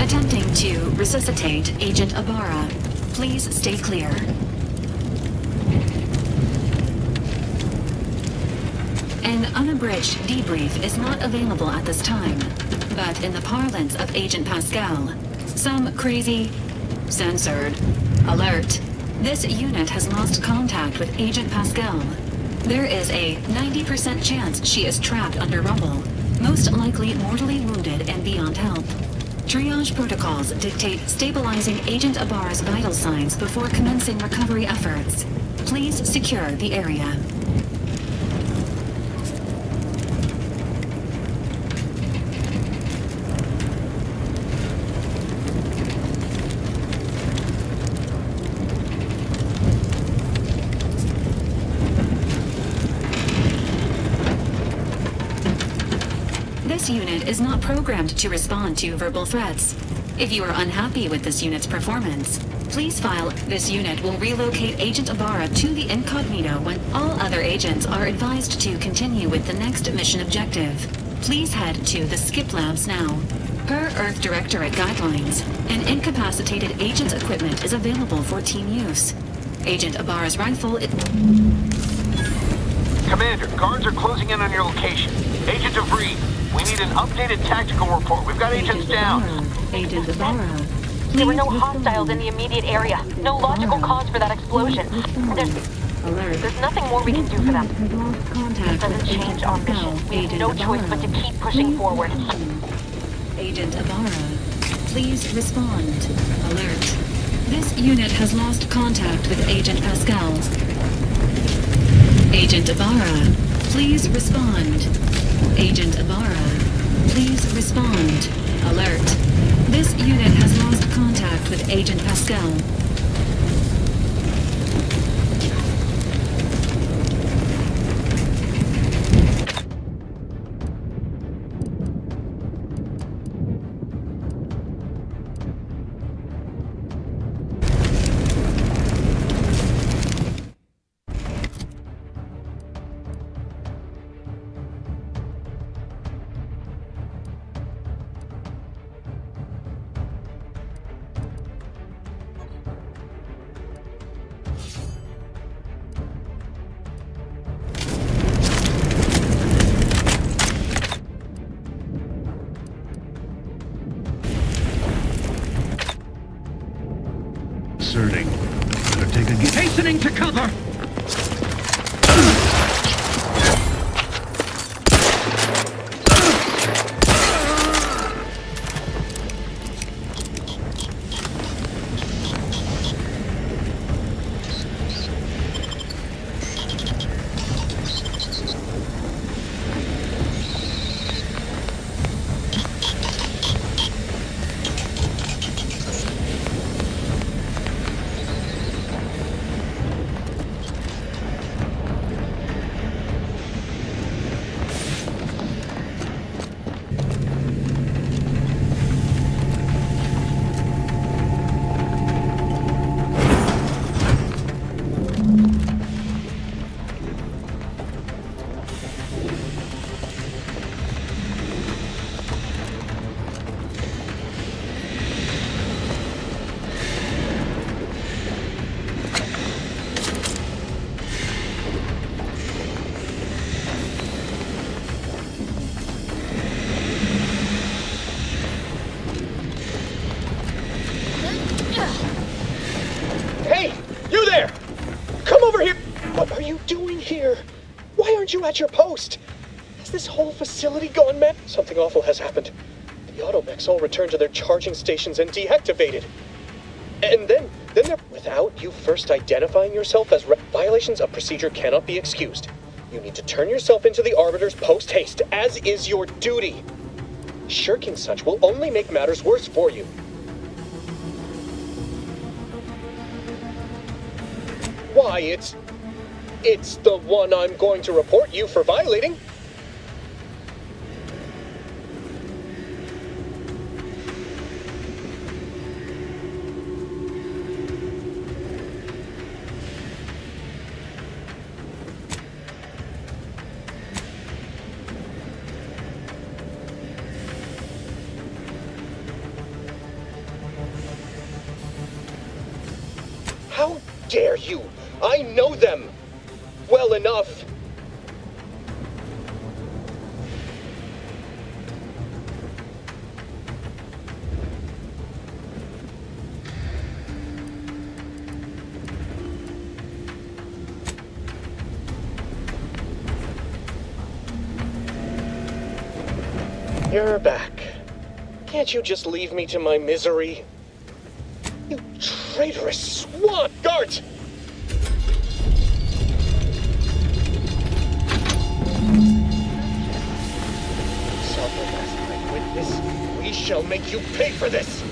Attempting to resuscitate Agent Ibarra. Please stay clear. An unabridged debrief is not available at this time, but in the parlance of Agent Pascal, some crazy, censored, alert. This unit has lost contact with Agent Pascal. There is a 90% chance she is trapped under rubble, most likely mortally wounded and beyond help. Triage protocols dictate stabilizing Agent Ibarra's vital signs before commencing recovery efforts. Please secure the area. This unit is not programmed to respond to verbal threats. If you are unhappy with this unit's performance, please file. This unit will relocate Agent Ibarra to the incognito when all other agents are advised to continue with the next mission objective. Please head to the skip labs now. Per Earth Directorate guidelines, an incapacitated agent's equipment is available for team use. Agent Ibarra's rifle is... Commander, guards are closing in on your location. Agent DeVries, we need an updated tactical report. We've got agents down. Agent Ibarra. There were no hostiles in the immediate area. No logical cause for that explosion. There's nothing more we can do for them. It doesn't change our mission. We have no choice but to keep pushing forward. Agent Ibarra, please respond. Alert. This unit has lost contact with Agent Pascal. Agent Ibarra, please respond. Agent Ibarra, please respond. Alert. This unit has lost contact with Agent Pascal. Hastening to cover! At your post. Has this whole facility gone mad? Something awful has happened. The automechs all returned to their charging stations and deactivated. And then they're without you first identifying yourself as violations of procedure cannot be excused. You need to turn yourself into the Arbiters post haste, as is your duty. Shirking such will only make matters worse for you. Why, it's the one I'm going to report you for violating. How dare you! I know them well enough. You're back. Can't you just leave me to my misery? You traitorous swan! Guards! Self-arrest, witness. We shall make you pay for this!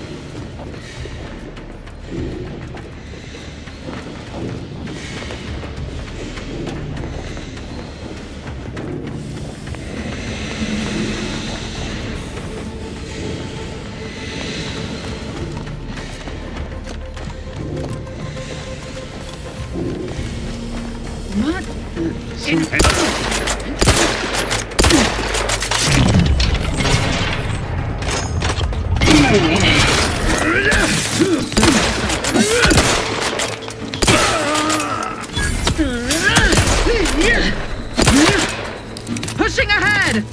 Pushing ahead!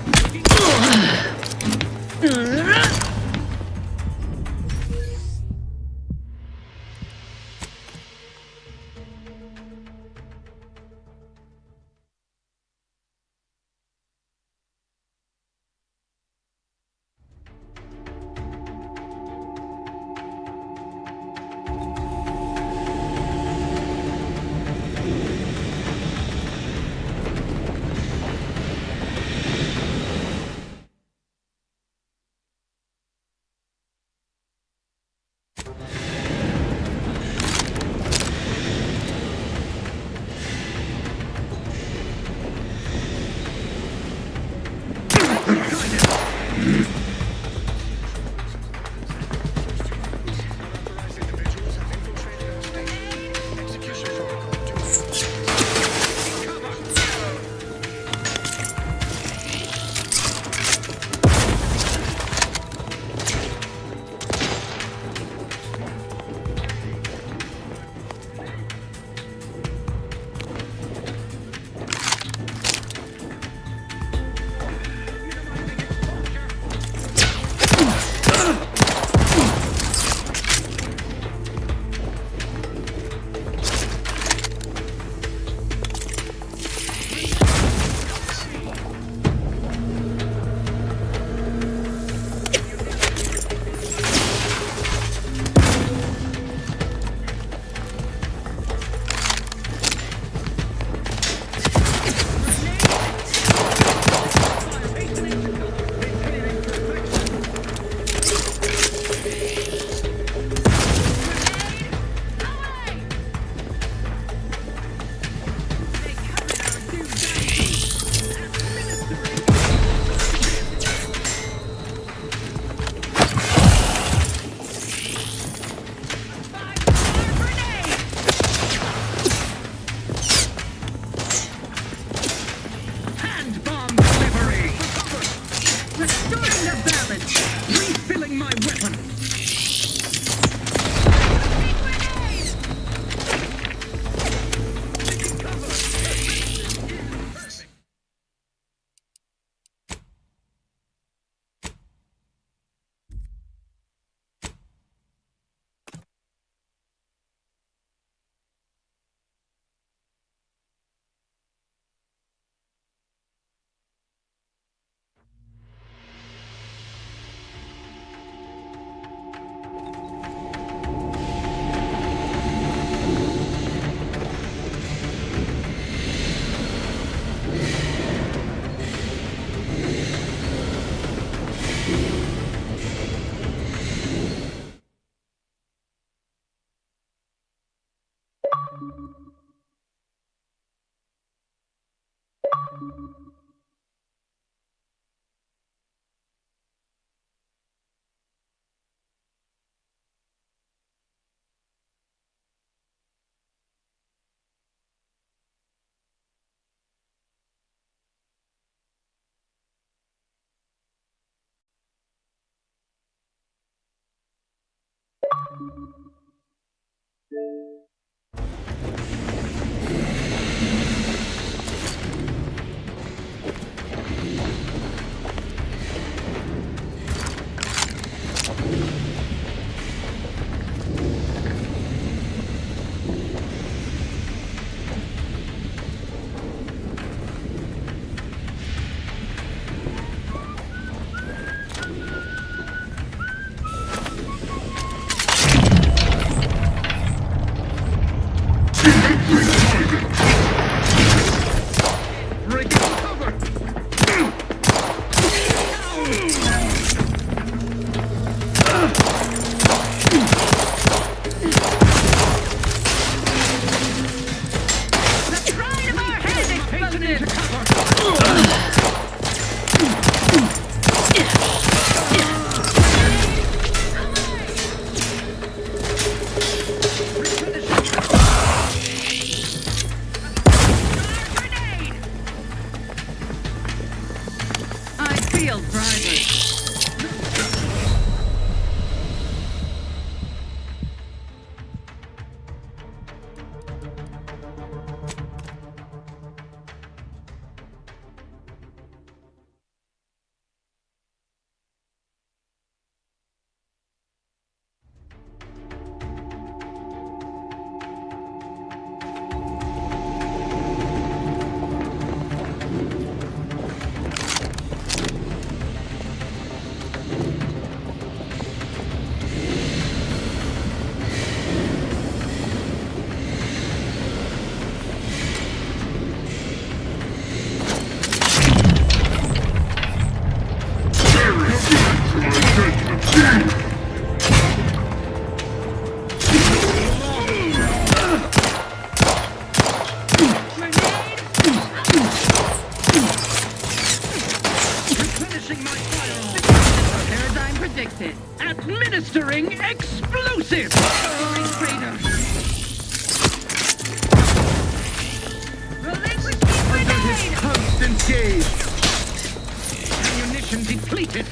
Administering explosive! Raider! Relinquish the grenade! Post engaged! Ammunition depleted!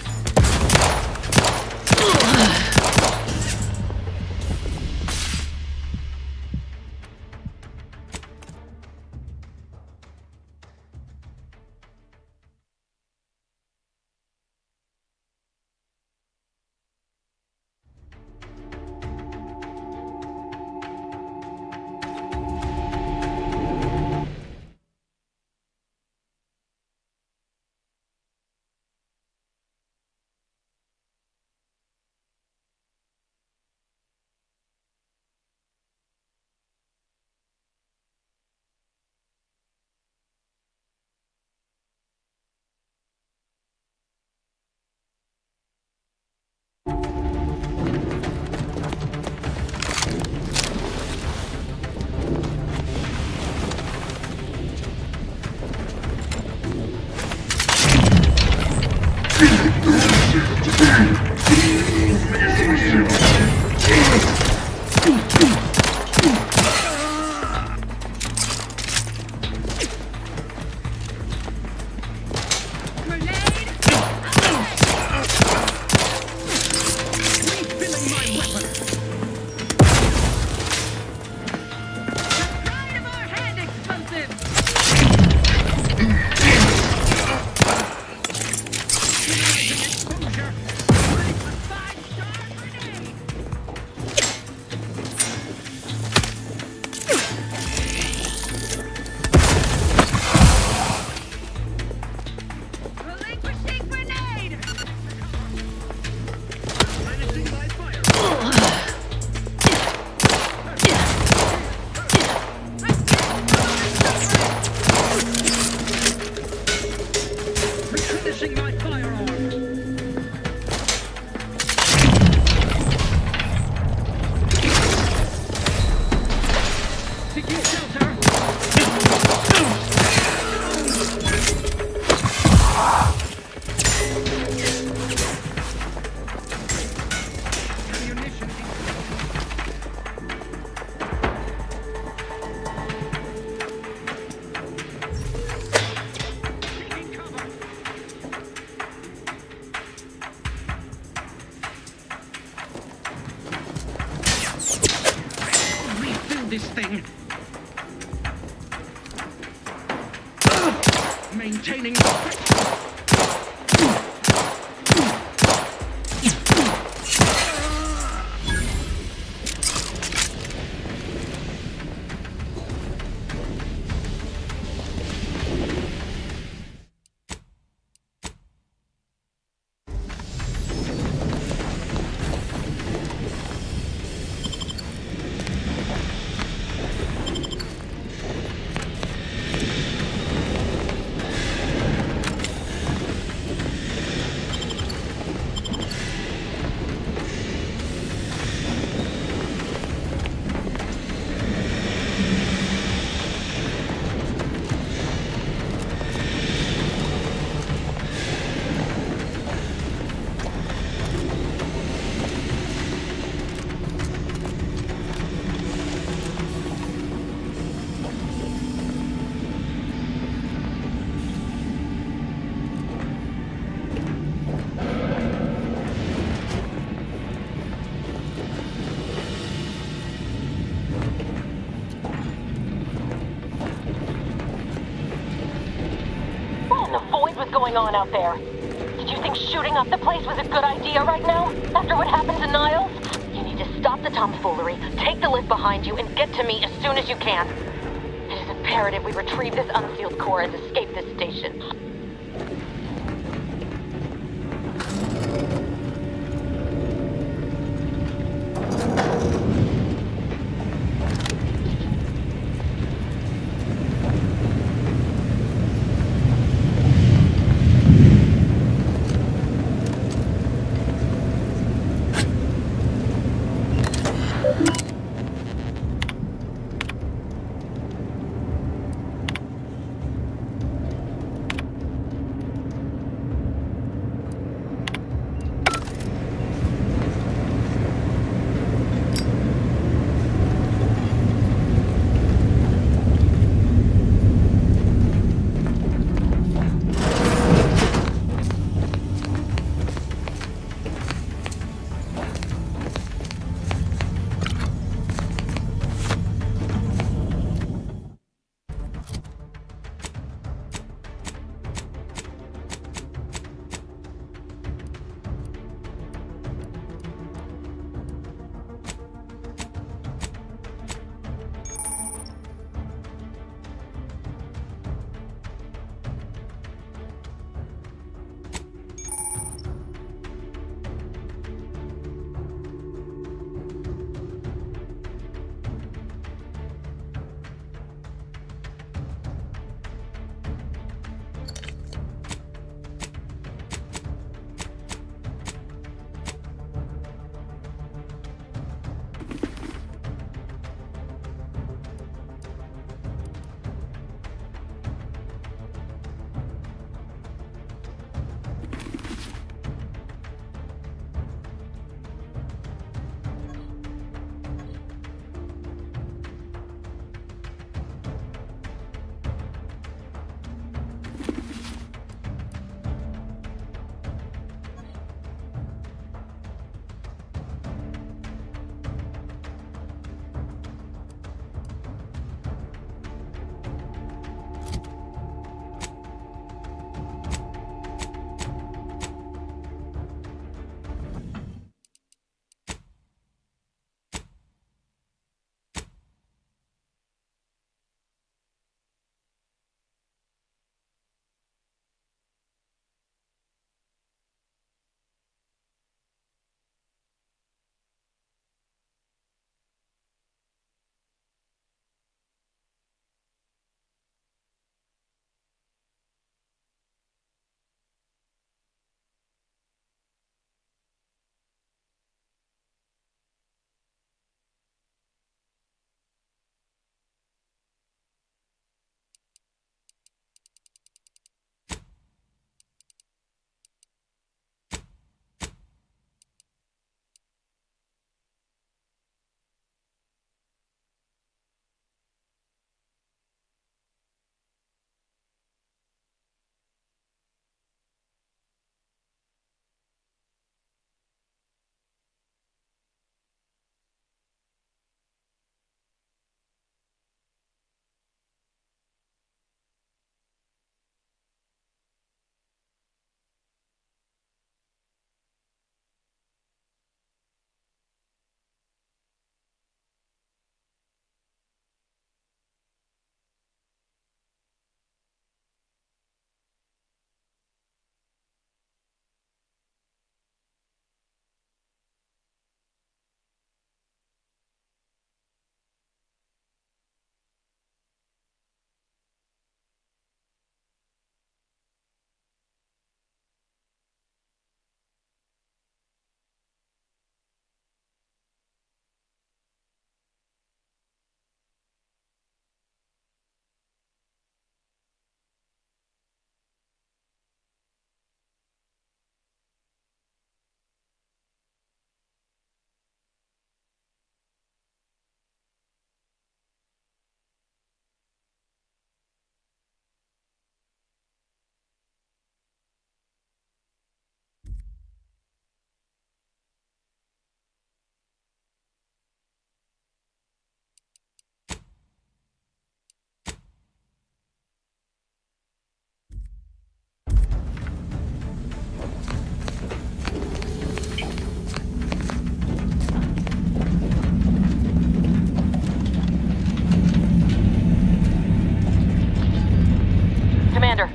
Maintaining. Going on out there? Did you think shooting up the place was a good idea right now? After what happened to Niles? You need to stop the tomfoolery, take the lift behind you, and get to me as soon as you can. It is imperative we retrieve this unsealed core and escape this station.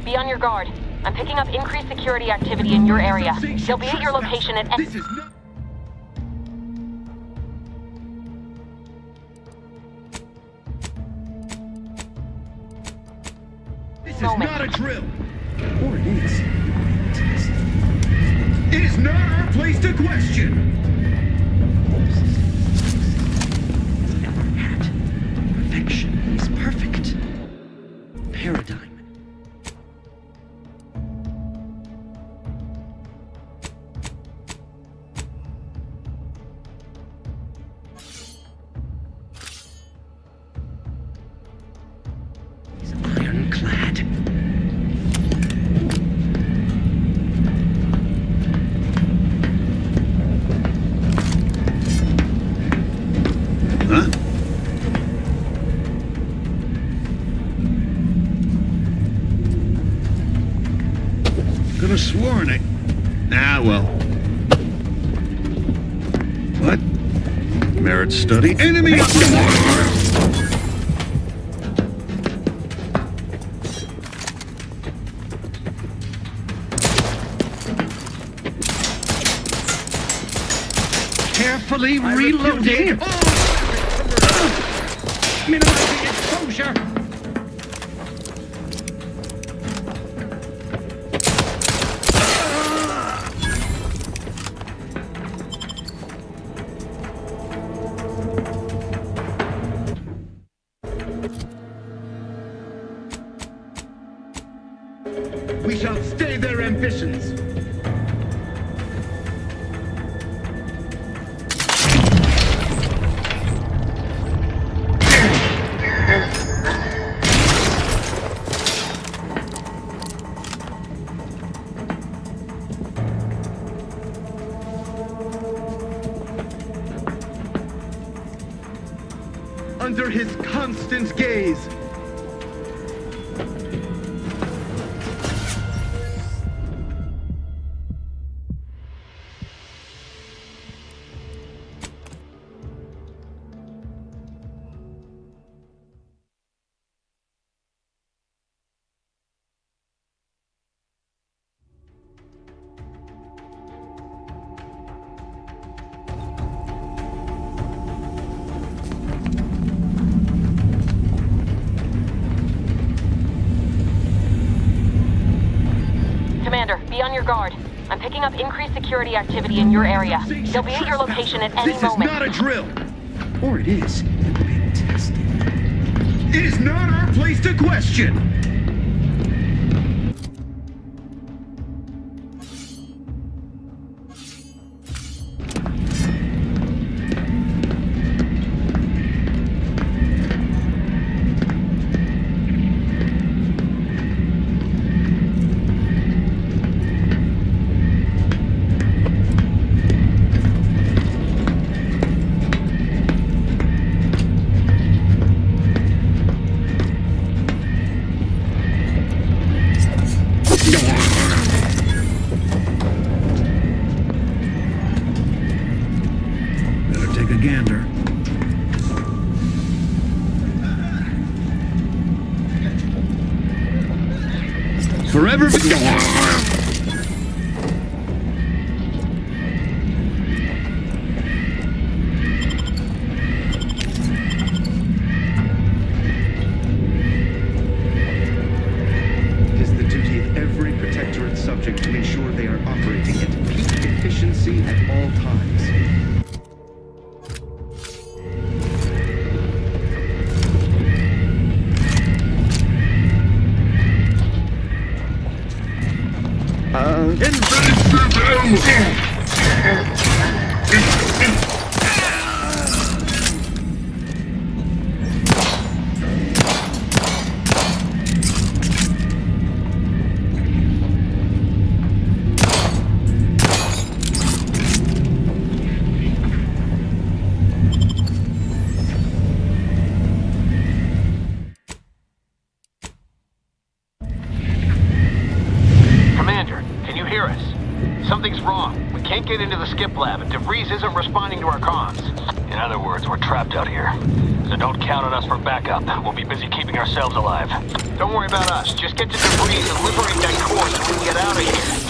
be on your guard. I'm picking up increased security activity in your area. They'll be at your location at This is not... This is not a drill. Or it is. It is not our place to question. Perfection is perfect. Paradigm. He's ironclad. Huh? Could have sworn it. Ah, well. What? Merit study. Enemy up the Carefully reloading. Minimizing exposure. We shall stay their ambitions. Under his constant gaze. Commander, be on your guard. I'm picking up increased security activity in your area. They'll be at your location at any This moment. is not a drill. Or it is. We're being tested. It is not our place to question. Better take a gander. Forever. It is the duty of every protectorate subject to ensure they are operating at peak efficiency at all times. Commander, can you hear us? Something's wrong. We can't get into the skip lab, and DeVries isn't responding to our comms. In other words, we're trapped out here. So don't count on us for backup. We'll be busy keeping ourselves alive. Don't worry about us. Just get to debris and liberate that core so we can get out of here.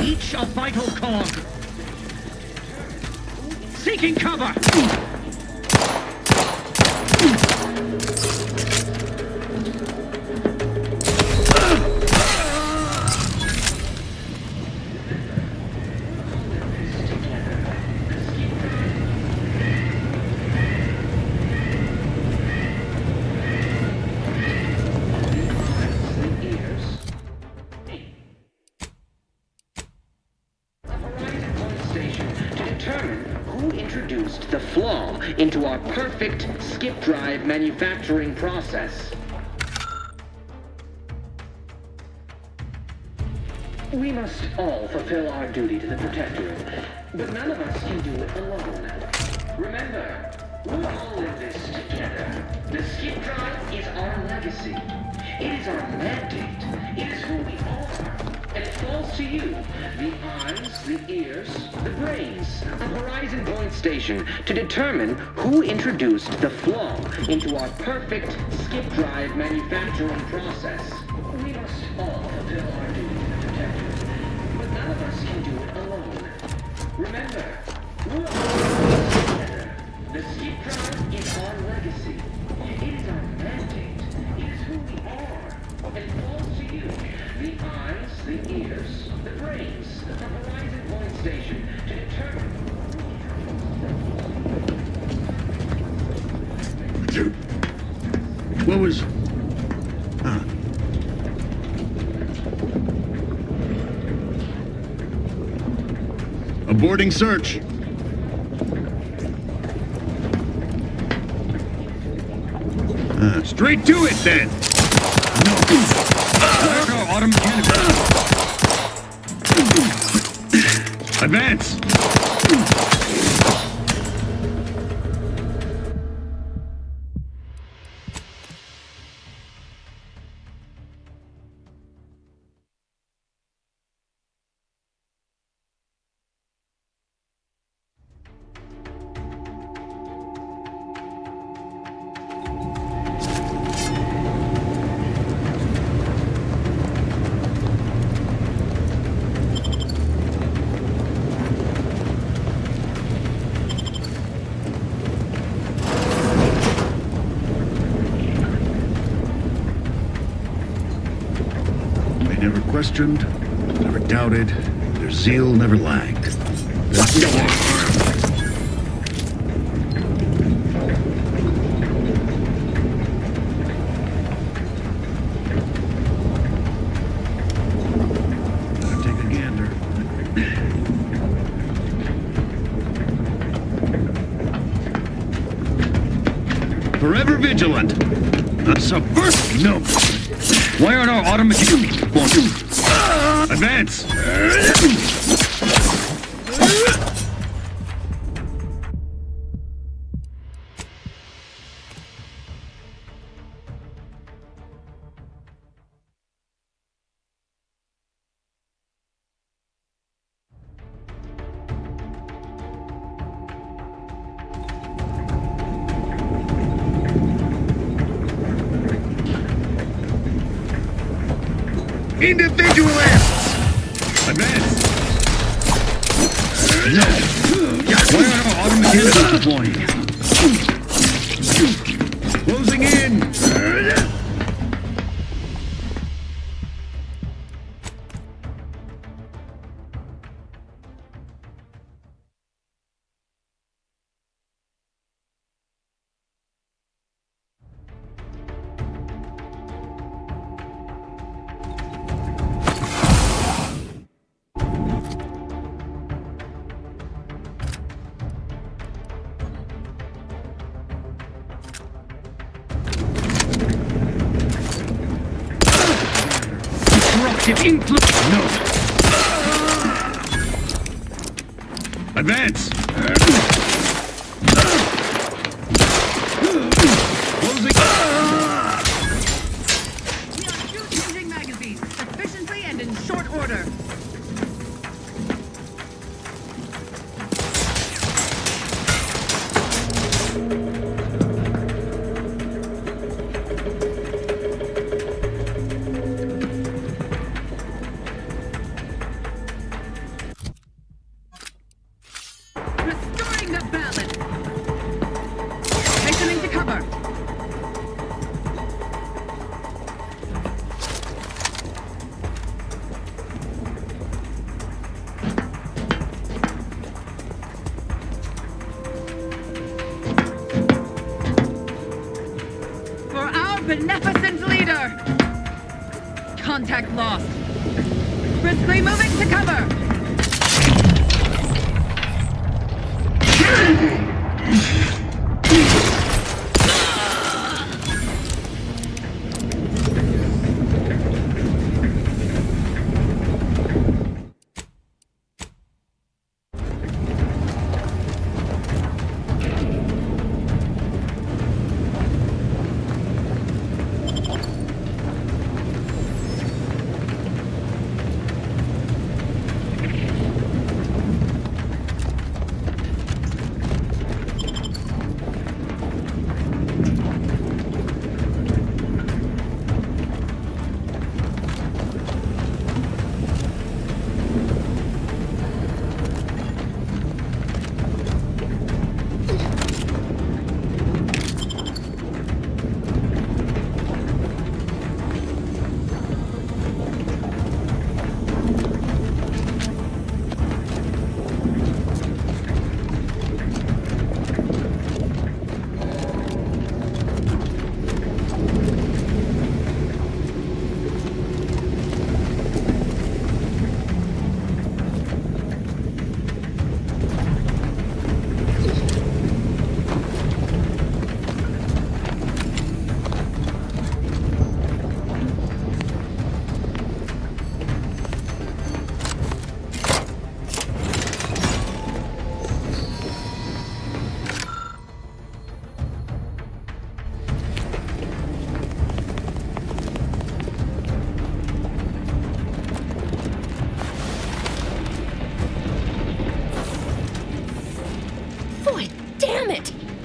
Each a vital cog. Seeking cover. The flaw into our perfect skip drive manufacturing process. We must all fulfill our duty to the Protectorate, but none of us can do it alone. Remember, we're all in this together. The skip drive is our legacy. It is our mandate. It is who we are. And it falls to you, the eyes, the ears, the brains of Horizon Point Station, to determine who introduced the flaw into our perfect skip drive manufacturing process. We must all fulfill our duty to the Protector, but none of us can do it alone. Remember, we're all together. The skip drive is our legacy. It is our mandate. It is who we are. And it falls to you, the eyes, the ears, the brains of Horizon Point Station, to determine. What was... Aborting search. Straight to it, then! There go, auto mechanical. Advance! questioned, never doubted, their zeal never lagged. Let's go on. Forever vigilant. Subversive? No. Why aren't our automatic... Advance! Individualists! Advance! Why are our automations deploying? Closing in! No. Advance. Closing. We are two changing magazines, efficiently and in short order. Beneficent leader! Contact lost. Briskly moving to cover.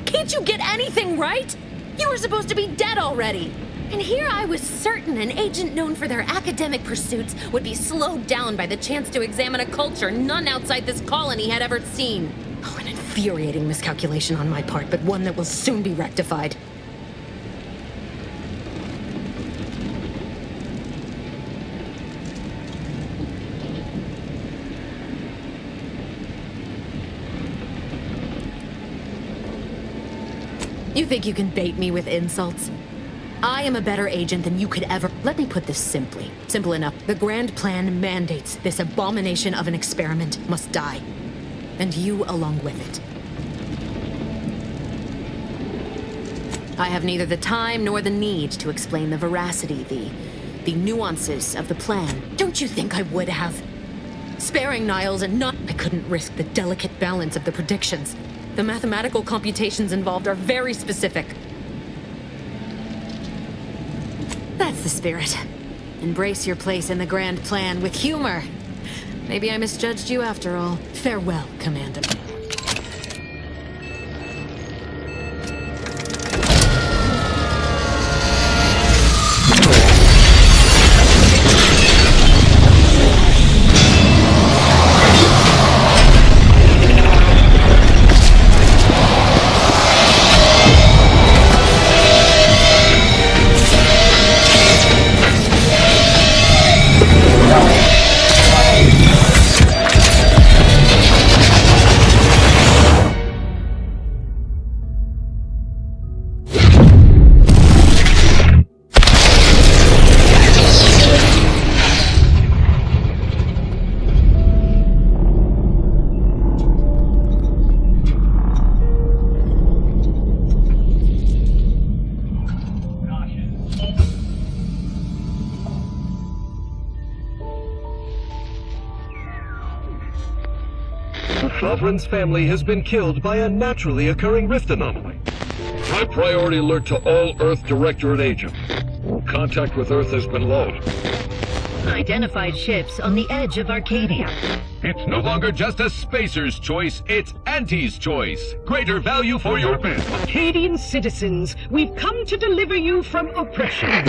Can't you get anything right? You were supposed to be dead already. And here I was certain an agent known for their academic pursuits would be slowed down by the chance to examine a culture none outside this colony had ever seen. Oh, an infuriating miscalculation on my part, but one that will soon be rectified. You think you can bait me with insults? I am a better agent than you could ever. Let me put this simply. Simple enough. The grand plan mandates this abomination of an experiment must die. And you along with it. I have neither the time nor the need to explain the veracity, the nuances of the plan. Don't you think I would have? Sparing Niles and not... I couldn't risk the delicate balance of the predictions. The mathematical computations involved are very specific. That's the spirit. Embrace your place in the grand plan with humor. Maybe I misjudged you after all. Farewell, Commander. Sovereign's family has been killed by a naturally occurring rift anomaly. High priority alert to all Earth Directorate agents. Contact with Earth has been low. Identified ships on the edge of Arcadia. It's no longer just a spacer's choice, it's Auntie's choice. Greater value for your men. Arcadian citizens, we've come to deliver you from oppression.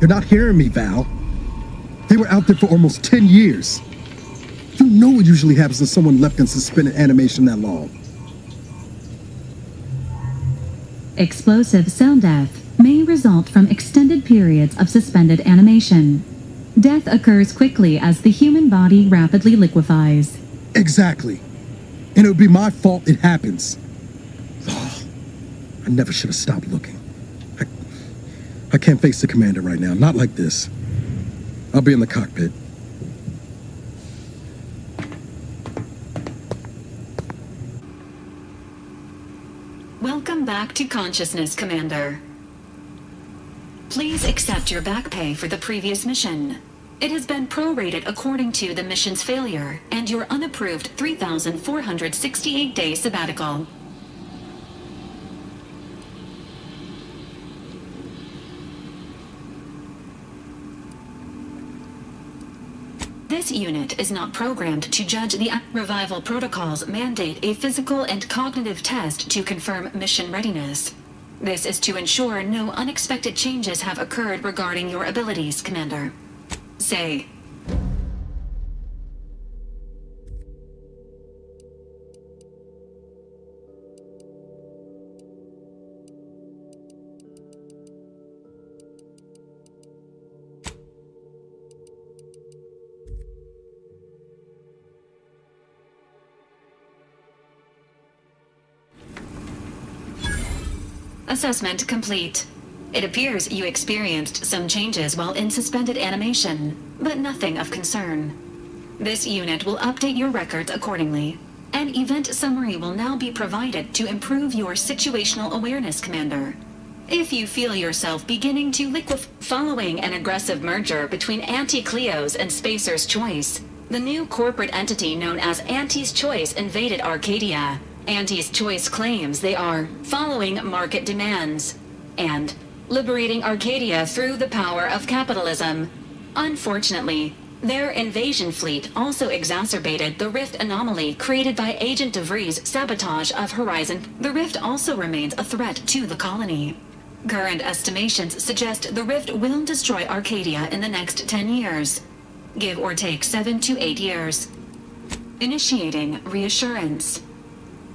You're not hearing me, Val. They were out there for almost 10 years. You know what usually happens when someone left in suspended animation that long. Explosive cell death may result from extended periods of suspended animation. Death occurs quickly as the human body rapidly liquefies. Exactly. And it would be my fault it happens. Oh, I never should have stopped looking. I can't face the commander right now, not like this. I'll be in the cockpit. Welcome back to consciousness, Commander. Please accept your back pay for the previous mission. It has been prorated according to the mission's failure and your unapproved 3,468-day sabbatical. This unit is not programmed to judge the revival protocols mandate a physical and cognitive test to confirm mission readiness. This is to ensure no unexpected changes have occurred regarding your abilities, Commander. Say. Assessment complete. It appears you experienced some changes while in suspended animation, but nothing of concern. This unit will update your records accordingly. An event summary will now be provided to improve your situational awareness, Commander. If you feel yourself beginning to liquefy following an aggressive merger between Anti-Cleo's and Spacer's Choice, the new corporate entity known as Anti's Choice invaded Arcadia. Anti's Choice claims they are following market demands and liberating Arcadia through the power of capitalism. Unfortunately, their invasion fleet also exacerbated the rift anomaly created by Agent DeVries' sabotage of Horizon. The rift also remains a threat to the colony. Current estimations suggest the rift will destroy Arcadia in the next 10 years, give or take 7 to 8 years. Initiating reassurance.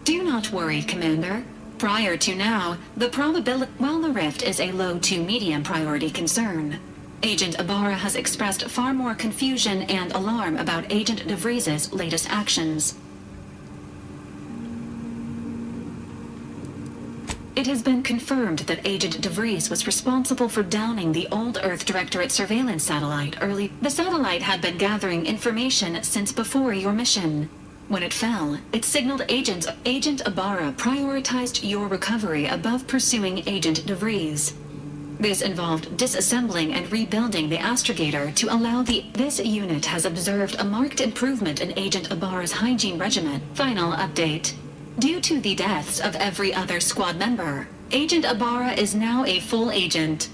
Do not worry, Commander. Prior to now, the probability... While the rift is a low to medium priority concern, Agent Ibarra has expressed far more confusion and alarm about Agent DeVries' latest actions. It has been confirmed that Agent DeVries was responsible for downing the old Earth Directorate surveillance satellite early. The satellite had been gathering information since before your mission. When it fell, it signaled Agent Ibarra prioritized your recovery above pursuing Agent DeVries. This involved disassembling and rebuilding the astrogator to allow This unit has observed a marked improvement in Agent Ibarra's hygiene regimen. Final update. Due to the deaths of every other squad member, Agent Ibarra is now a full agent.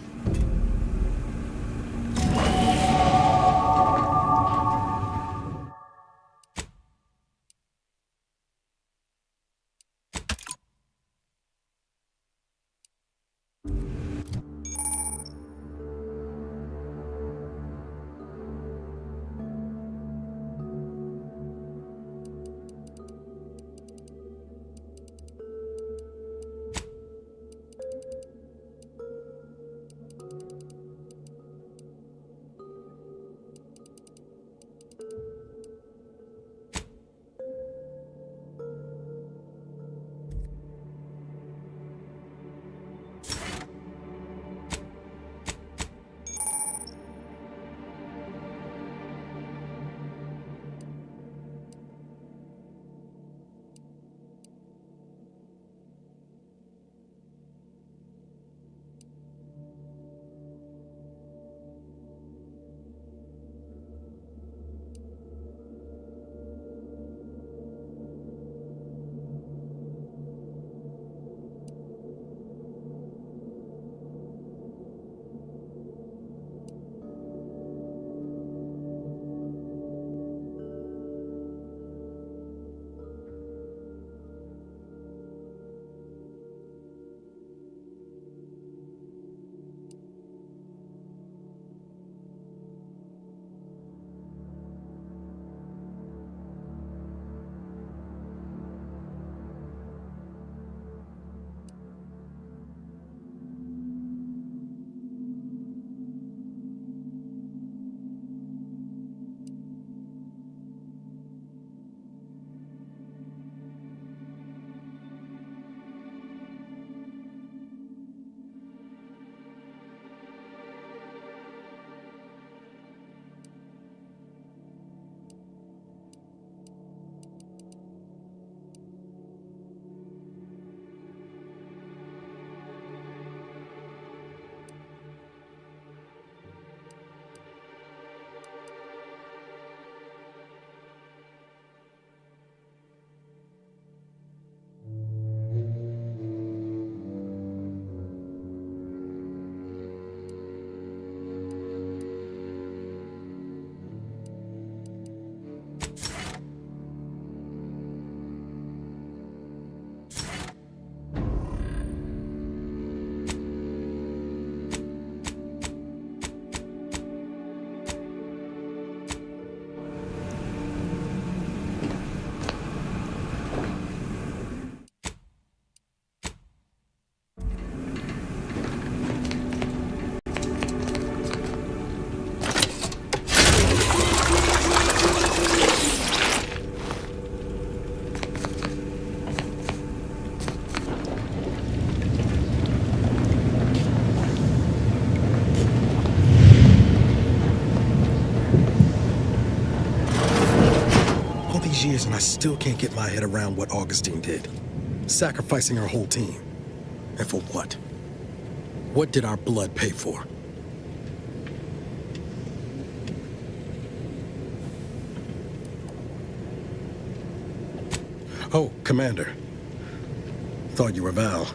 and I still can't get my head around what Augustine did. Sacrificing her whole team. And for what? What did our blood pay for? Oh, Commander. Thought you were Val.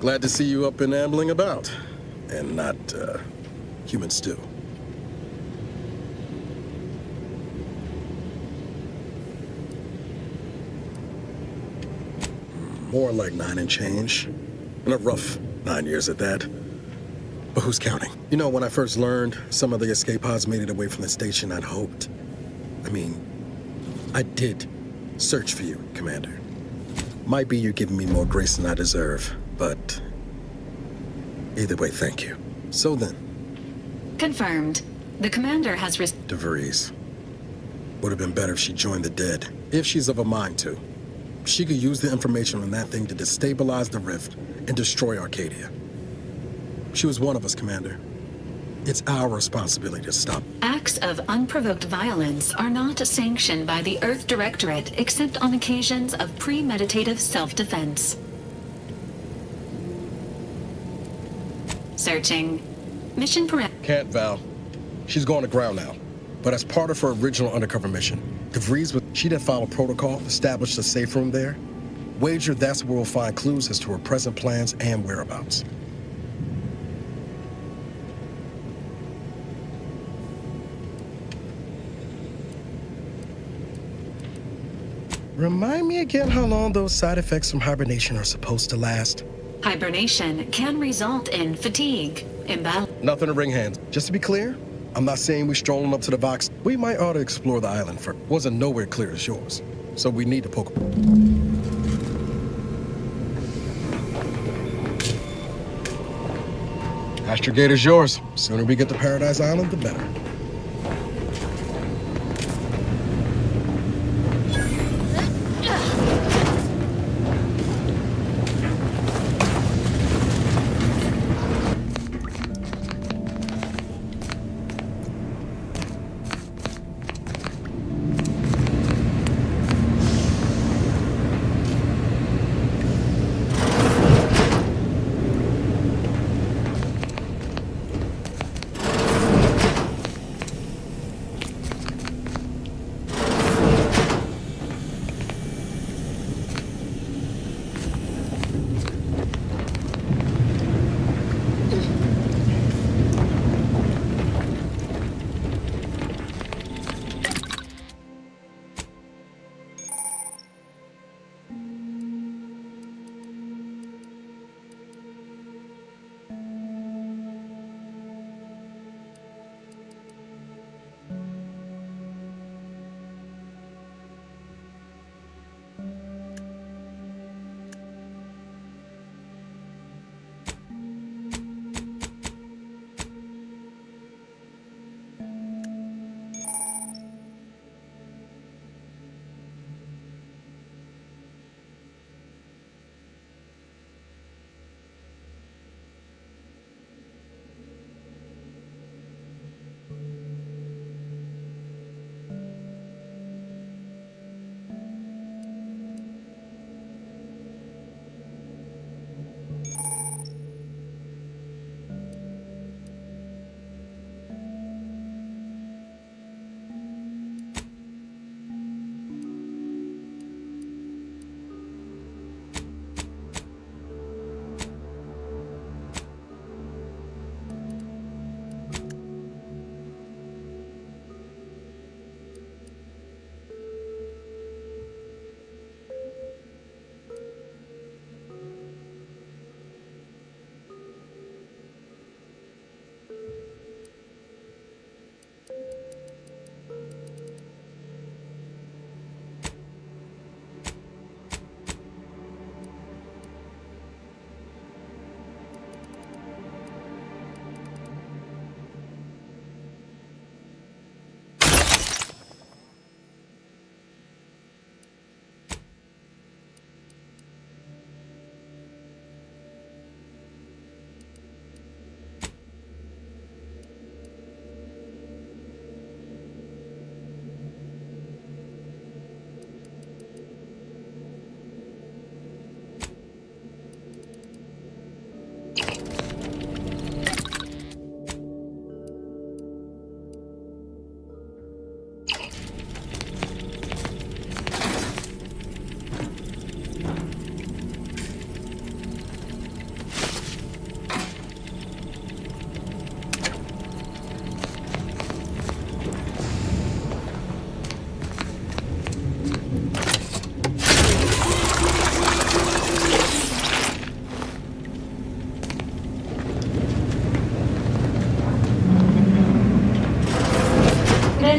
Glad to see you up and ambling about. And not, human stew. More like 9 and change. And a rough 9 years at that. But who's counting? You know, when I first learned some of the escape pods made it away from the station, I'd hoped. I did search for you, Commander. Might be you're giving me more grace than I deserve, but either way, thank you. So then. Confirmed. The commander has DeVries. Would have been better if she joined the dead, if she's of a mind to. She could use the information on that thing to destabilize the rift and destroy Arcadia. She was one of us, Commander. It's our responsibility to stop. Acts of unprovoked violence are not sanctioned by the Earth Directorate except on occasions of premeditative self-defense. Searching. Mission Can't, Val. She's going to ground now. But as part of her original undercover mission, DeVries she'd have followed protocol, established a safe room there. Wager that's where we'll find clues as to her present plans and whereabouts. Remind me again how long those side effects from hibernation are supposed to last. Hibernation can result in fatigue, imbalance. Nothing to wring hands. Just to be clear, I'm not saying we're strolling up to the box. We might ought to explore the island first. Wasn't nowhere clear as yours, so we need to poke. Astrogator's yours. Sooner we get to Paradise Island, the better.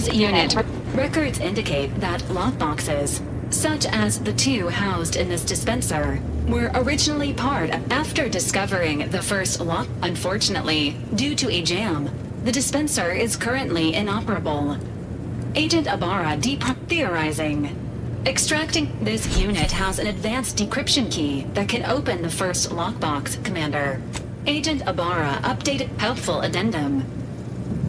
This unit, records indicate that lockboxes, such as the two housed in this dispenser, were originally part of. After discovering the first lock, unfortunately, due to a jam, the dispenser is currently inoperable. Agent Ibarra theorizing. Extracting this unit has an advanced decryption key that can open the first lockbox, Commander. Agent Ibarra updated helpful addendum.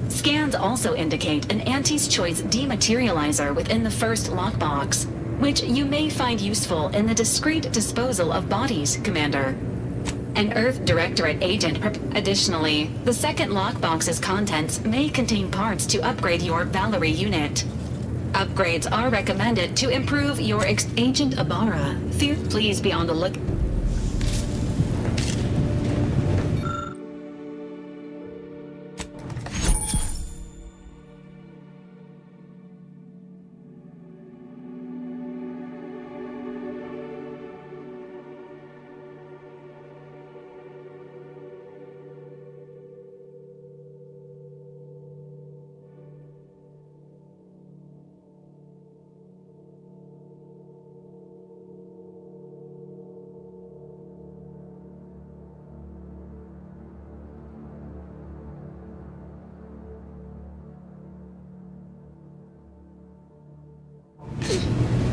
Scans also indicate an Auntie's Choice dematerializer within the first lockbox, which you may find useful in the discreet disposal of bodies, Commander. An Earth Directorate agent. Additionally, the second lockbox's contents may contain parts to upgrade your Valerie unit. Upgrades are recommended to improve your Agent Ibarra. Please be on the look.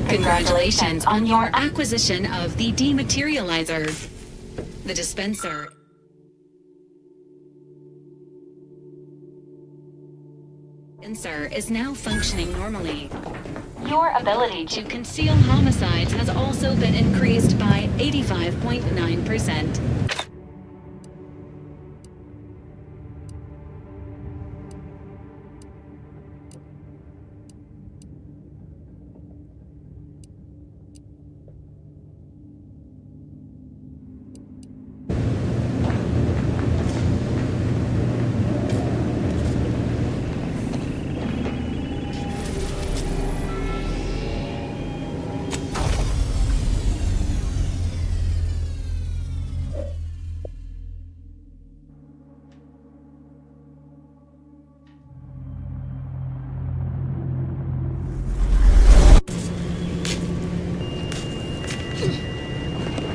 Congratulations on your acquisition of the dematerializer. The dispenser is now functioning normally. Your ability to conceal homicides has also been increased by 85.9%.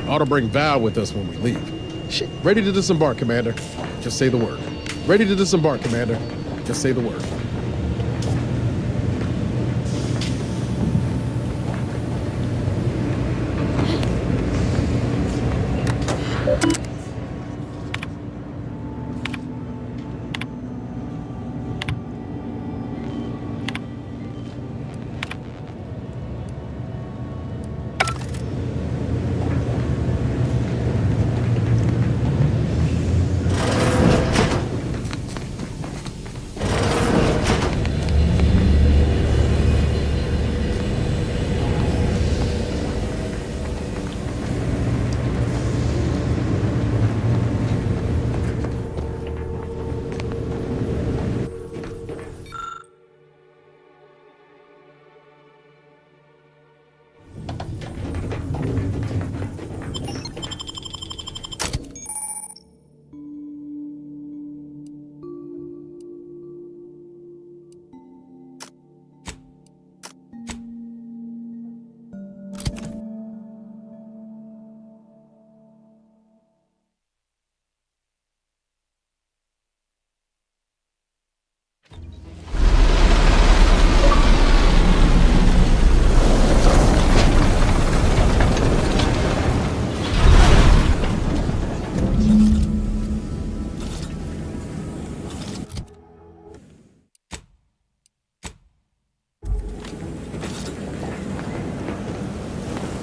Ought to bring Val with us when we leave. Shit. Ready to disembark, Commander. Just say the word. Ready to disembark, Commander. Just say the word.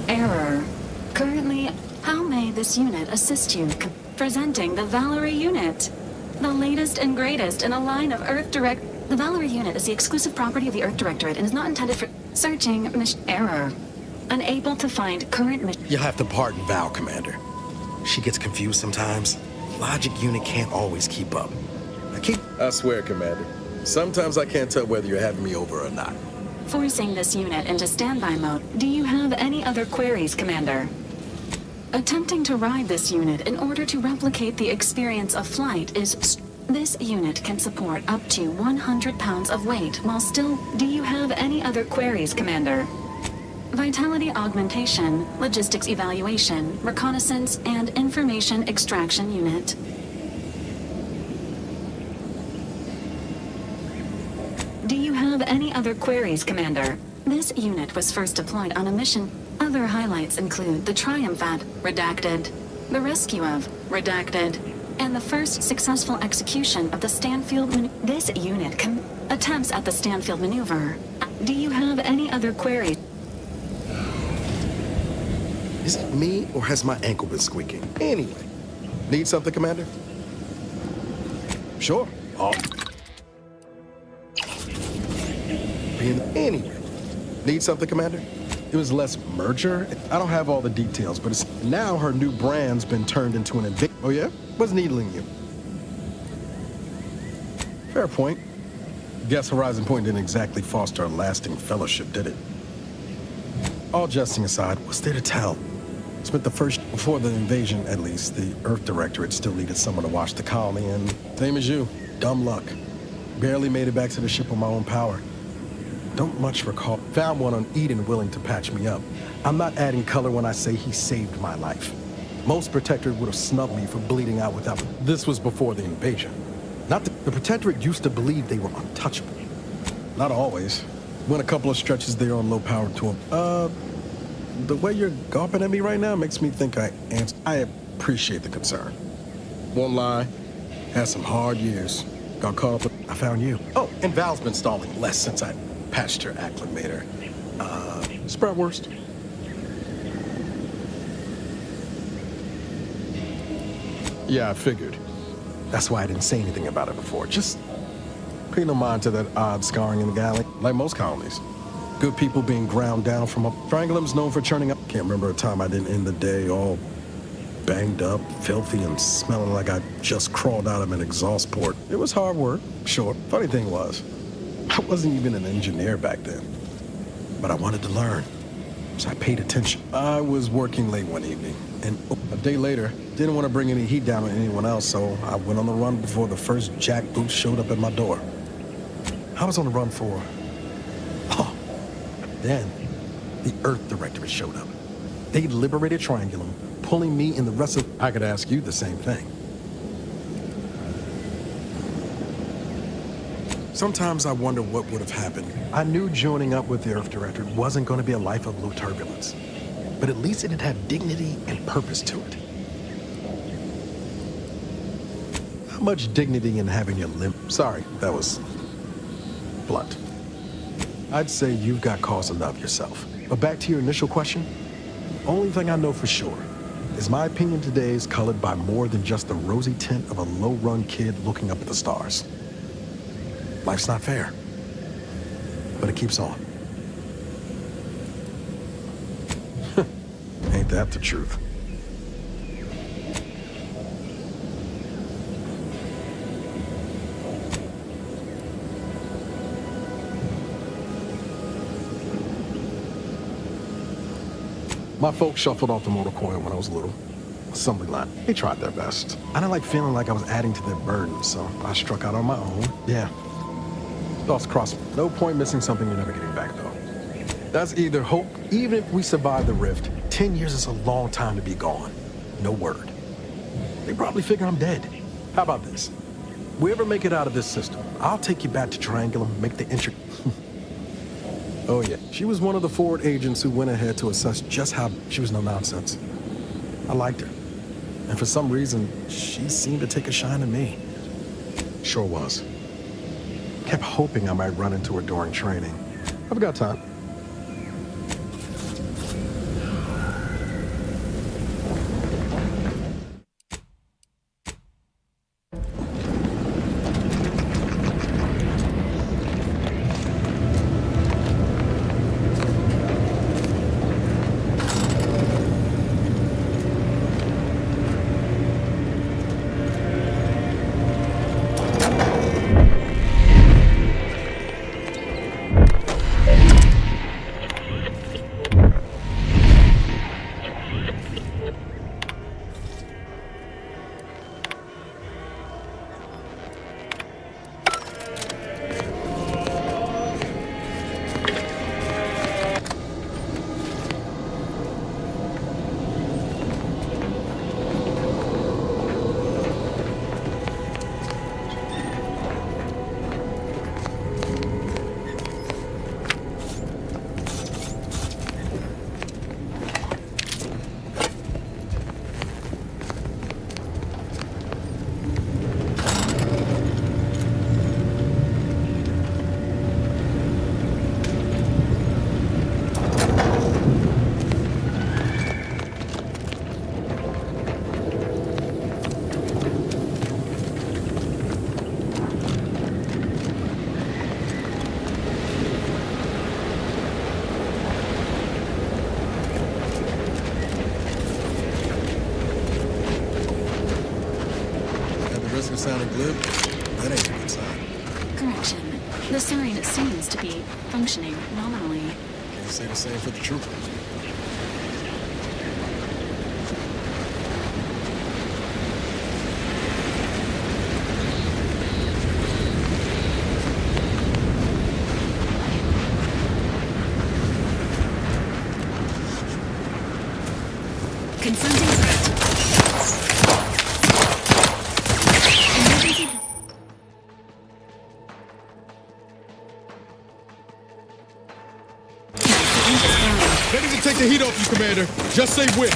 Error. Currently, how may this unit assist you? Presenting the Valerie unit. The latest and greatest in a line of Earth Direct. The Valerie unit is the exclusive property of the Earth Directorate and is not intended for searching error. Unable to find current mission. You'll have to pardon Val, Commander. She gets confused sometimes. Logic unit can't always keep up. I swear, Commander. Sometimes I can't tell whether you're having me over or not. Forcing this unit into standby mode. Do you have any other queries, Commander? Attempting to ride this unit in order to replicate the experience of flight is This unit can support up to 100 pounds of weight while still... Do you have any other queries, Commander? Vitality augmentation, logistics evaluation, reconnaissance, and information extraction unit. Do you have any other queries, Commander? This unit was first deployed on a mission. Other highlights include the triumph at Redacted, the rescue of Redacted, and the first successful execution of the Stanfield This unit attempts at the Stanfield maneuver. Do you have any other queries? Is it me, or has my ankle been squeaking? Anyway, need something, Commander? Sure. Anyway, need something, Commander? It was less merger. I don't have all the details, but it's now her new brand's been turned into an invasion. Oh yeah? What's needling you? Fair point. Guess Horizon Point didn't exactly foster a lasting fellowship, did it? All jesting aside, what's there to tell? Spent the first, before the invasion at least, the Earth Directorate still needed someone to watch the colony, and same as you, dumb luck. Barely made it back to the ship on my own power. Don't much recall. Found one on Eden willing to patch me up. I'm not adding color when I say he saved my life. Most Protectorate would have snubbed me for bleeding out without... This was before the invasion. The Protectorate used to believe they were untouchable. Not always. Went a couple of stretches there on low power to him. The way you're gawping at me right now makes me think I appreciate the concern. Won't lie. Had some hard years. Got caught up with... I found you. Oh, and Val's been stalling less since I patched her acclimator. Spratwurst. Yeah, I figured. That's why I didn't say anything about it before. Just pay no mind to that odd scarring in the galley, like most colonies. Good people being ground down from up. Triangulum's known for churning up. Can't remember a time I didn't end the day all banged up, filthy, and smelling like I just crawled out of an exhaust port. It was hard work, sure. Funny thing was, I wasn't even an engineer back then. But I wanted to learn, so I paid attention. I was working late one evening, and a day later, didn't want to bring any heat down on anyone else, so I went on the run before the first jackboot showed up at my door. I was on the run for... Oh, then the Earth Directorate showed up. They liberated Triangulum, pulling me and the rest of... I could ask you the same thing. Sometimes I wonder what would have happened. I knew joining up with the Earth Directorate wasn't going to be a life of low turbulence, but at least it'd have dignity and purpose to it. Not much dignity in having your limb... Sorry, that was blunt. I'd say you've got cause to love yourself. But back to your initial question, only thing I know for sure is my opinion today is colored by more than just the rosy tint of a low-run kid looking up at the stars. Life's not fair, but it keeps on. Ain't that the truth? My folks shuffled off the motor coil when I was little. Assembly line. They tried their best. I didn't like feeling like I was adding to their burden, so I struck out on my own. Yeah. Thoughts crossed. No point missing something you're never getting back, though. That's either hope. Even if we survive the rift, 10 years is a long time to be gone. No word. They probably figure I'm dead. How about this? We ever make it out of this system, I'll take you back to Triangulum and make the entry. Oh yeah, she was one of the forward agents who went ahead to assess just how she was no nonsense. I liked her. And for some reason, she seemed to take a shine to me. Sure was. Kept hoping I might run into her during training. I've got time. risk of sounding glib, that ain't a good sign. Correction. The sign seems to be functioning nominally. Can't say the same for the troopers. Confronting threat. Emergency. Ready to take the heat off you, Commander. Just say when.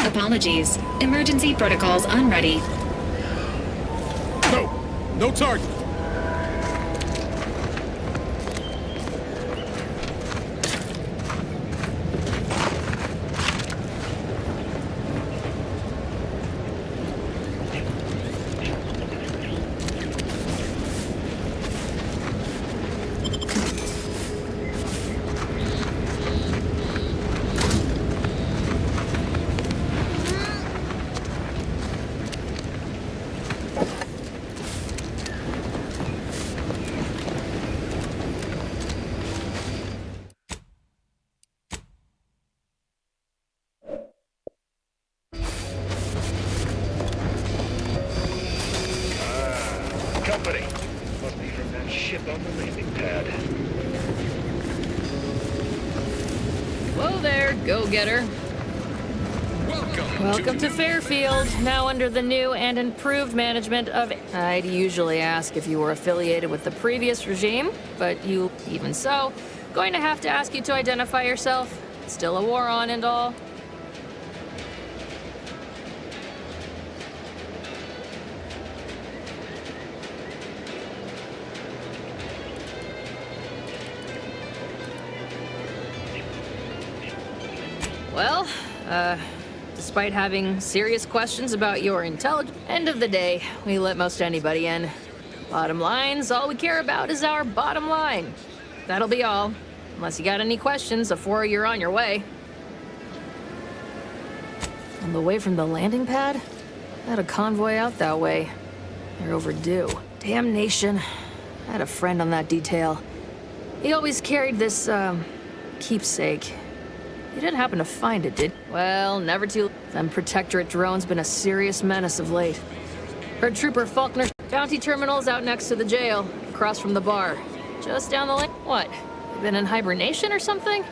Apologies. Emergency protocols unready. No target. Company. Must be from that ship on the landing pad. Hello there, go-getter. Welcome to Fairfield, now under the new and improved management of... I'd usually ask if you were affiliated with the previous regime, but you, even so, going to have to ask you to identify yourself. Still a war on and all. Well, despite having serious questions about your intelligence, end of the day, we let most anybody in. Bottom line's all we care about is our bottom line. That'll be all. Unless you got any questions before you're on your way. On the way from the landing pad? I had a convoy out that way. They're overdue. Damnation. I had a friend on that detail. He always carried this, keepsake. You didn't happen to find it, did? Well, never too... Them Protectorate drones been a serious menace of late. Heard Trooper Faulkner's bounty terminal's out next to the jail, across from the bar. Just down the lane. What? You been in hibernation or something?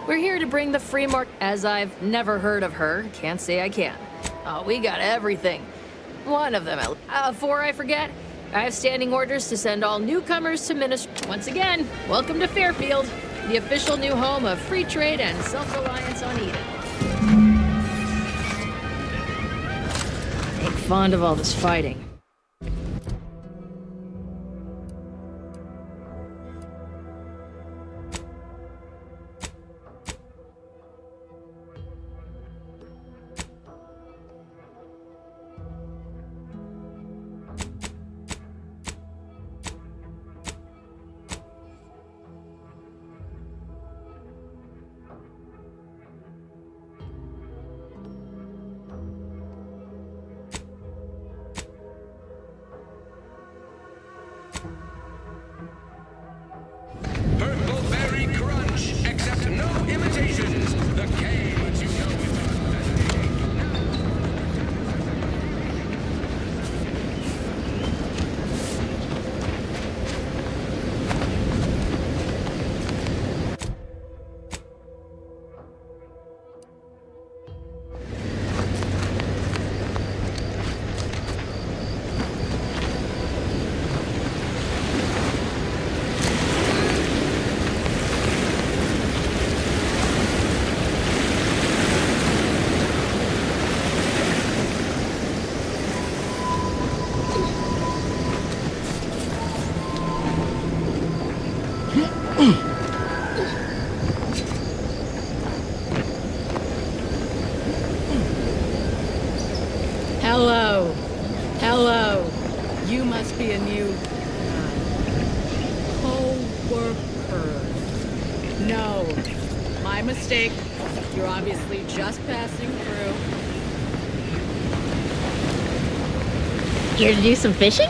We're here to bring the free market... As I've never heard of her, can't say I can. Oh, we got everything. One of them. Before I forget, I have standing orders to send all newcomers to Ministry. Once again, welcome to Fairfield. The official new home of free trade and self-reliance on Eden. Ain't fond of all this fighting. be a new co-worker. No, my mistake. You're obviously just passing through. Here to do some fishing?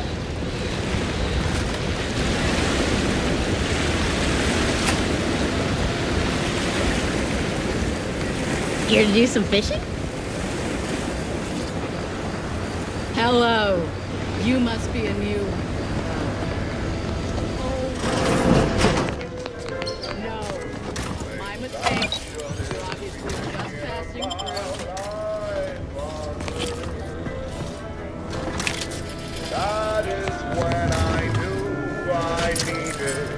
Here to do some fishing? Hello. You must be a new... No. My mistake. You're obviously just passing through. That is when I knew I needed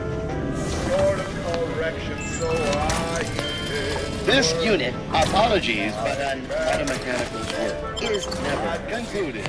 sort of correction, so I did. This unit, apologies, but an automechanical's work is never concluded.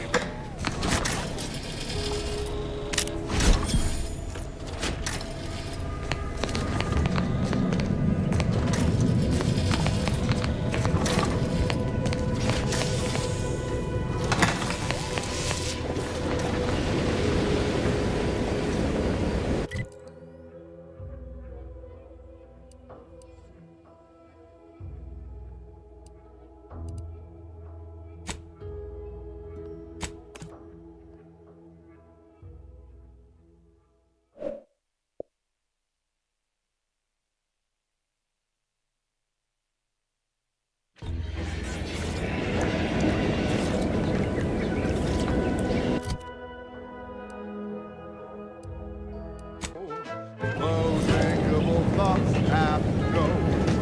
Unthinkable thoughts have to go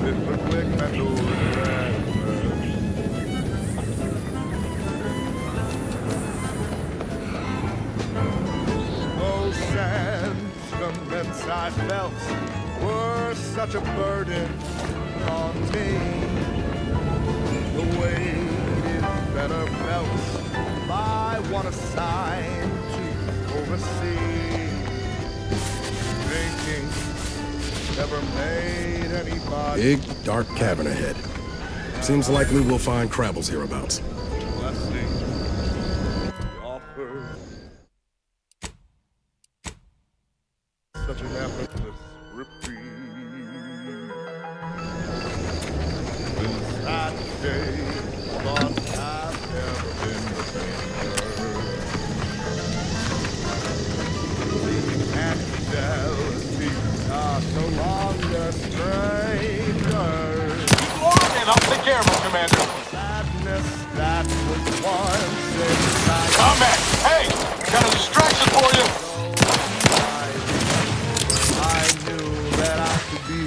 with the quick mental Those sentiments I felt were such a burden on me. The weight is better felt by one assigned to oversee. Thinking never made anybody. Big, dark cavern ahead. Seems likely we'll find Crabbles hereabouts. Blessing offered. Such an effortless reprieve. Since that day, thoughts have never been the same. Infidelities are no longer strangers. And I'll take care of him, Commander. Sadness that was once inside. Combat! Hey! Got a distraction for you! I knew that I could be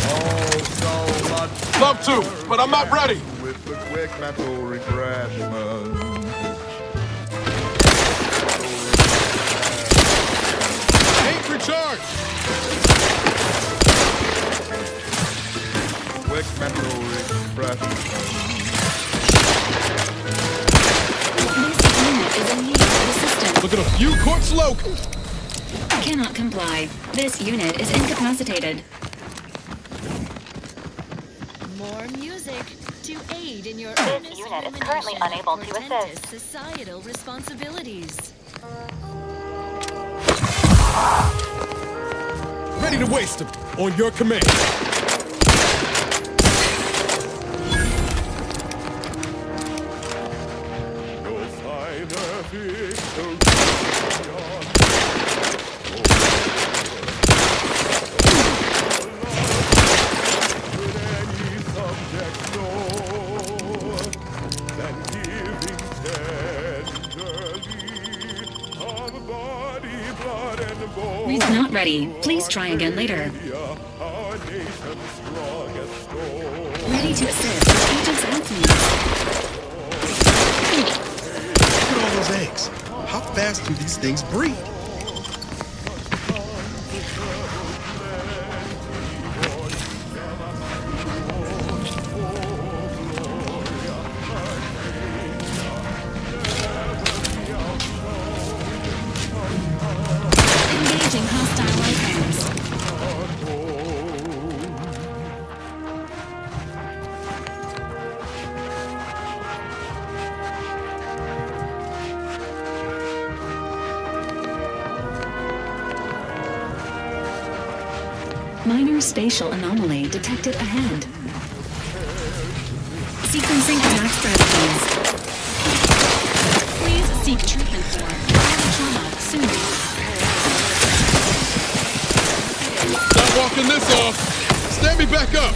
oh so much. Love to, but I'm not ready. With the quick mental refreshment. Recharge! Quick mental refreshment. This unit is in need of assistance. Look at a few corpse low. Cannot comply. This unit is incapacitated. More music to aid in your This unit is currently unable to assist. Societal responsibilities. Ready to waste him. On your command. No sign of it. He's not ready. Please try again later. Ready to assist with Agent's absence. Look at all those eggs. How fast do these things breed? Engaging hostile life forms. Minor spatial anomaly detected ahead. Sequencing attack strategies. Please seek treatment for trauma soon. Stop walking this off! Stand me back up!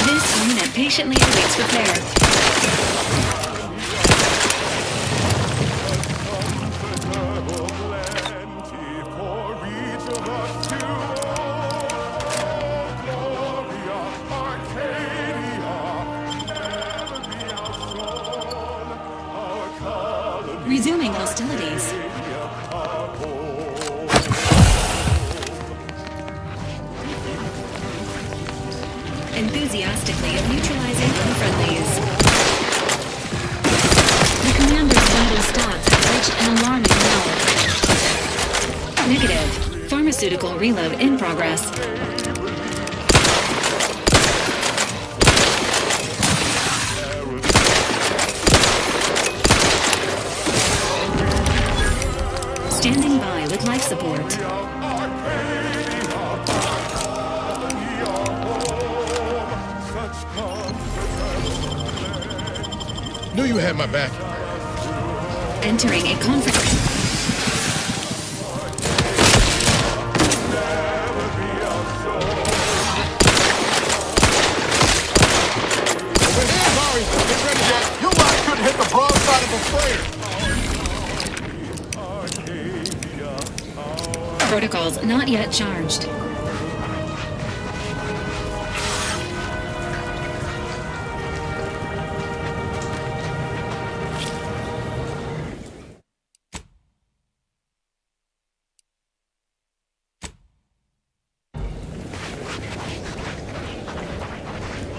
This unit patiently awaits repair. Resuming hostilities. Enthusiastically neutralizing unfriendlies. The commander's vital stats have reached an alarming level. Negative. Pharmaceutical reload in progress. Standing by with life support. Knew you had my back. Entering a conference. Over here, Mari. Get ready, Jack. You lot couldn't hit the broadside of a freighter. Protocols not yet charged.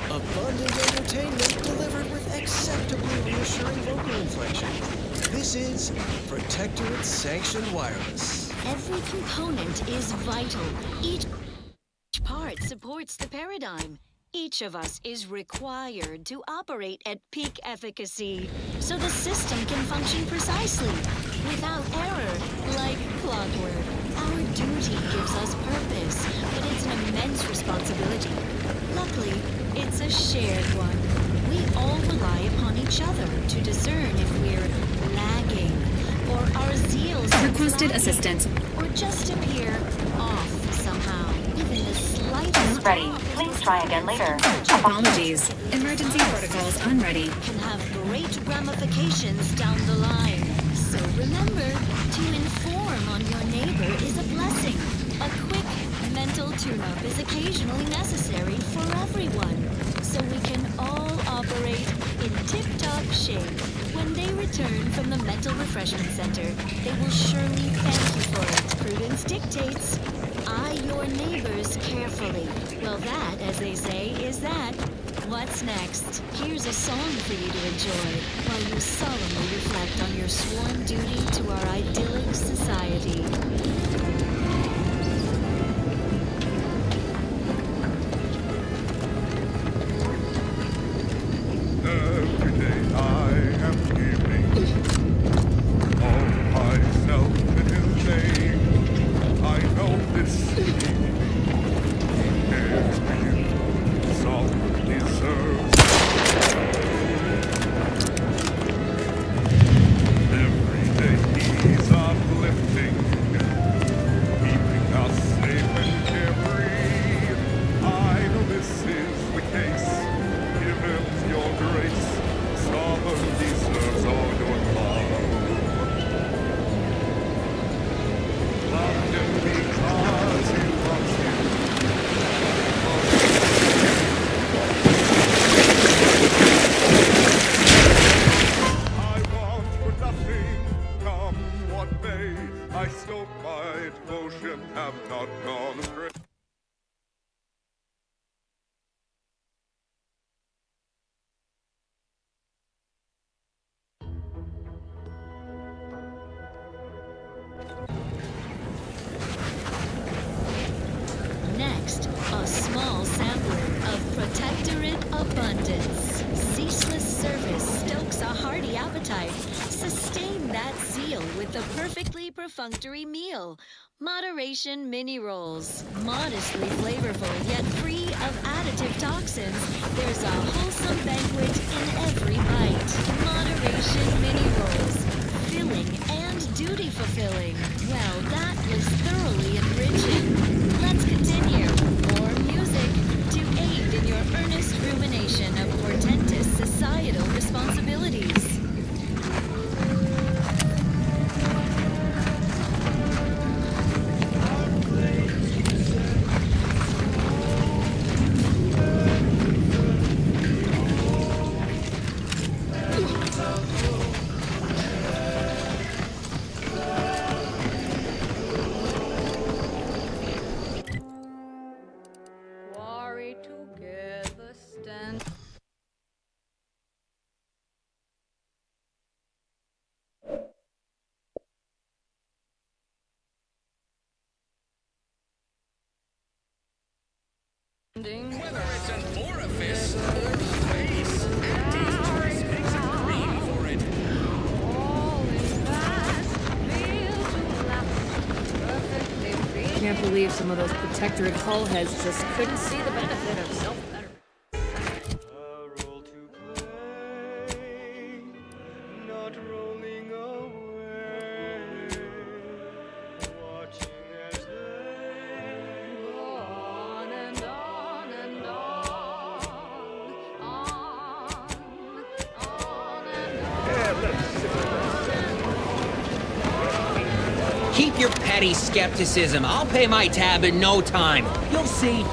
Abundant entertainment delivered with acceptably reassuring vocal inflection. This is Protectorate Sanctioned Wireless. Every component is vital. Each part supports the paradigm. Each of us is required to operate at peak efficacy, so the system can function precisely, without error, like clockwork. Our duty gives us purpose, but it's an immense responsibility. Luckily, it's a shared one. We all rely upon each other to discern if we're lagging, or our zeal's Requested assistance. or just appear off somehow. Even the slightest Ready. Please try again later. Apologies. Emergency protocols unready. can have great ramifications down the line. So remember, to inform on your neighbor is a blessing. A quick mental tune-up is occasionally necessary for everyone, so we can all operate in tip-top shape. When they return from the mental refreshment center, they will surely thank you for it. Prudence dictates. Eye your neighbors carefully. Well, that, as they say, is that. What's next? Here's a song for you to enjoy while you solemnly reflect on your sworn duty to our idyllic society. Every day I am giving all myself in His name. I know this evening He cares for you, someone deserves. Every day He's uplifting, keeping us safe and carefree. I know this is the case. Give Him your grace. Someone deserves all your love. Love Him because He loves you. I want for nothing, come what may. I still my devotion have not gone astray. Next, a small sampling of Protectorate Abundance. appetite. Sustain that zeal with the perfectly perfunctory meal. Moderation mini rolls. Modestly flavorful, yet free of additive toxins. There's a wholesome banquet in every bite. Moderation mini rolls. Filling and duty fulfilling. Well, that was thoroughly enriching. Let's continue. More music to aid in your earnest rumination of portentous societal responsibilities. Whether it's an orifice or space, Andy's choice makes a green for it. Can't believe some of those protectorate hull heads just couldn't see the benefit of self-betterment. Keep your petty skepticism. I'll pay my tab in no time. You'll see.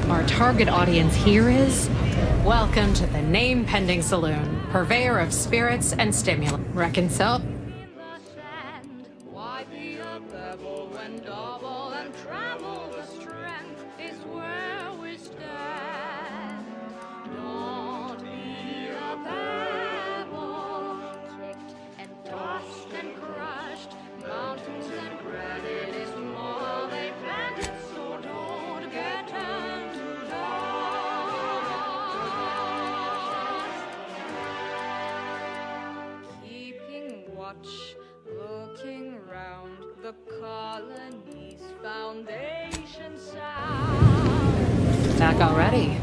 Our target audience here is... Welcome to the name-pending saloon, purveyor of spirits and stimulants. Reckon so? Looking round the colony's foundation sound. Back already?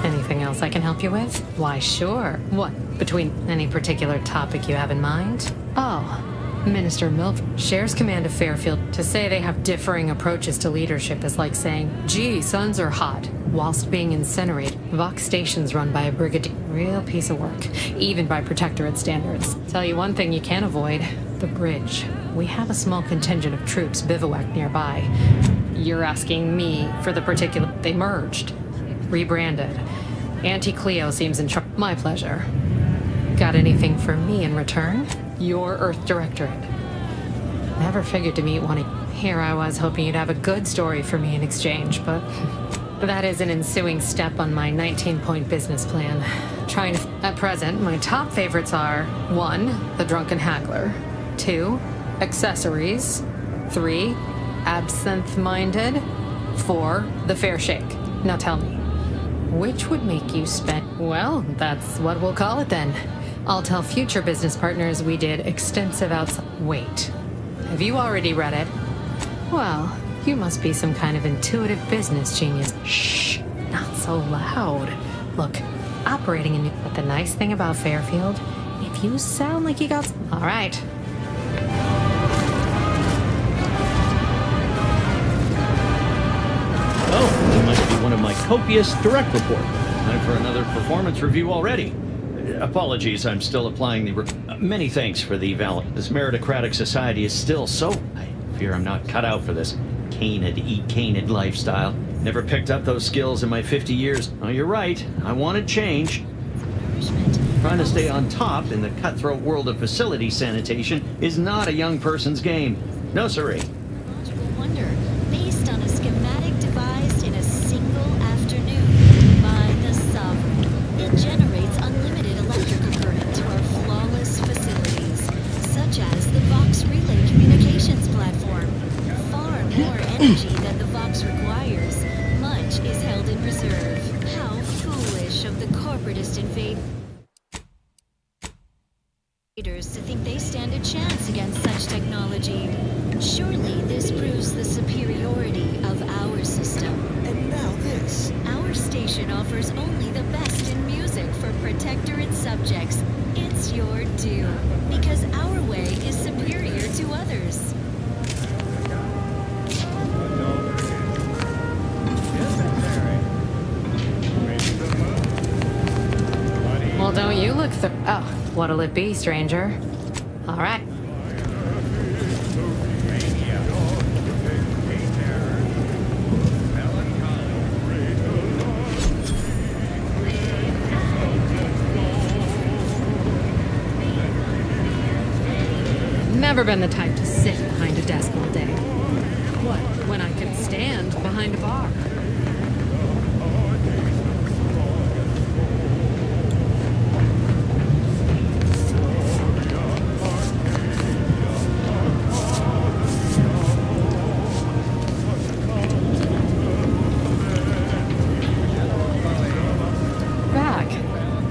Anything else I can help you with? Why, sure. What? Between any particular topic you have in mind? Oh, Minister Milford shares command of Fairfield. To say they have differing approaches to leadership is like saying, gee, suns are hot, whilst being incinerated. Vox station's run by a brigadier. Real piece of work, even by Protectorate standards. Tell you one thing you can't avoid, the bridge. We have a small contingent of troops bivouacked nearby. You're asking me for the particular... They merged. Rebranded. Auntie Cleo seems in charge. My pleasure. Got anything for me in return? Your Earth Directorate. Never figured to meet one. Here I was hoping you'd have a good story for me in exchange, but that is an ensuing step on my 19-point business plan. Trying to... At present, my top favorites are 1. The Drunken Haggler, 2. Accessories, 3. Absinthe-minded, 4. The Fair Shake. Now tell me, which would make you spend... Well, that's what we'll call it then. I'll tell future business partners we did extensive outside... Wait, have you already read it? Well, you must be some kind of intuitive business genius. Shh, not so loud. Look, operating in... But the nice thing about Fairfield, if you sound like you got... All right. Oh, you must be one of my copious direct report. Time for another performance review already. Apologies, I'm still applying the... many thanks for the eval. This meritocratic society is still so... I fear I'm not cut out for this canid, eat canid lifestyle. Never picked up those skills in my 50 years. Oh, you're right. I wanted change. Trying to stay on top in the cutthroat world of facility sanitation is not a young person's game. No, siree. Wonder, based on a schematic devised in a single afternoon by the Sovereign, it generates unlimited electrical current to our flawless facilities, such as the Vox Relay Communications Platform. Far more energy than the Vox requires. Much is held in reserve. How foolish of the corporatist invade. Leaders to think they stand a chance against such technology. Surely this proves the superiority of our system. And now this. Our station offers only the best in music for Protectorate subjects. It's your due, because our way is superior to others. Well, don't you look oh, what'll it be, stranger? All right. Never been the type to sit behind a desk all day. What, when I can stand behind a bar?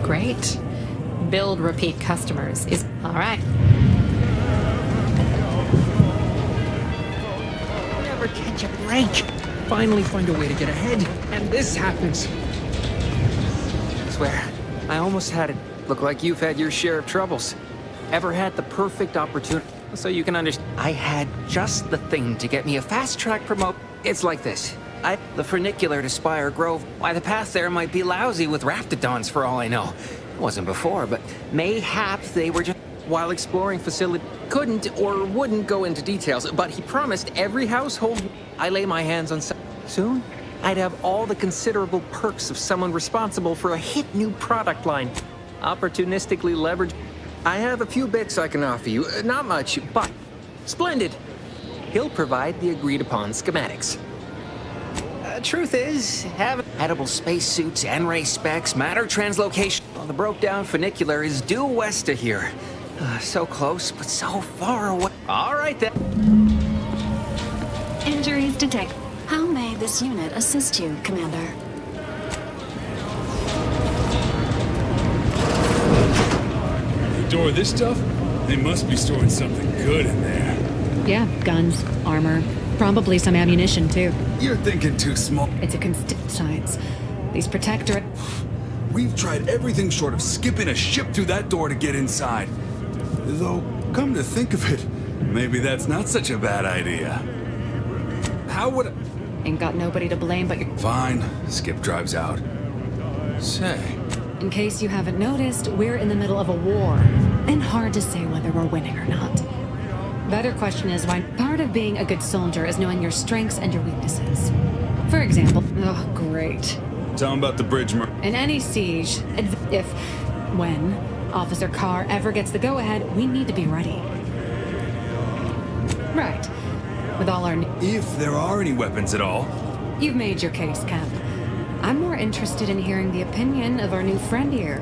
Great. Build repeat customers is all right. Never catch a break. Finally find a way to get ahead, and this happens. Swear, I almost had it. Look like you've had your share of troubles. Ever had the perfect opportunity? So you can understand. I had just the thing to get me a fast-track promote. It's like this. The funicular to Spire Grove. Why, the path there might be lousy with raptidons for all I know. It wasn't before, but mayhap they were just... While exploring facility, couldn't or wouldn't go into details, but he promised every household... I lay my hands on... Soon, I'd have all the considerable perks of someone responsible for a hit new product line. Opportunistically leverage... I have a few bits I can offer you. Not much, but... Splendid. He'll provide the agreed-upon schematics. Truth is, having edible spacesuits and race specs, matter translocation. Well, the broke-down funicular is due west of here. So close, but so far away. All right, then. Injuries detected. How may this unit assist you, Commander? They door this stuff? They must be storing something good in there. Yeah, guns, armor, probably some ammunition, too. You're thinking too small. It's a science. These Protectorate... We've tried everything short of skipping a ship through that door to get inside. Though, come to think of it, maybe that's not such a bad idea. How would I... Ain't got nobody to blame but your... Fine. Skip drives out. Say... In case you haven't noticed, we're in the middle of a war. And hard to say whether we're winning or not. Better question is why part of being a good soldier is knowing your strengths and your weaknesses. For example... Oh, great. Tell him about the bridge In any siege, when Officer Carr ever gets the go-ahead, we need to be ready. Right. With all our... If there are any weapons at all. You've made your case, Cap. I'm more interested in hearing the opinion of our new friend here.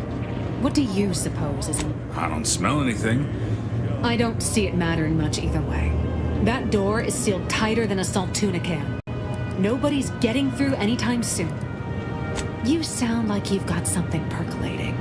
What do you suppose is... I don't smell anything. I don't see it mattering much either way. That door is sealed tighter than a salt tuna can. Nobody's getting through anytime soon. You sound like you've got something percolating.